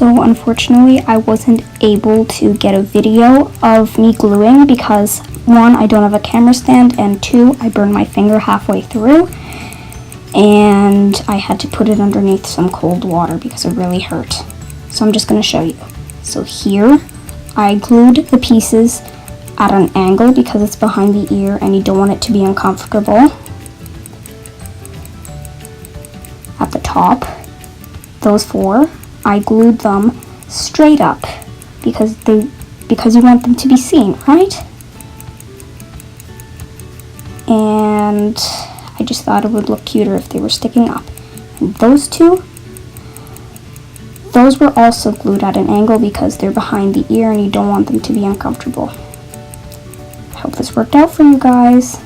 So unfortunately, I wasn't able to get a video of me gluing because 1, I don't have a camera stand, and 2, I burned my finger halfway through, and I had to put it underneath some cold water because it really hurt. So I'm just going to show you. So here, I glued the pieces at an angle because it's behind the ear and you don't want it to be uncomfortable. At the top, those 4, I glued them straight up because you want them to be seen, right? And I just thought it would look cuter if they were sticking up. And those 2, those were also glued at an angle because they're behind the ear and you don't want them to be uncomfortable. I hope this worked out for you guys.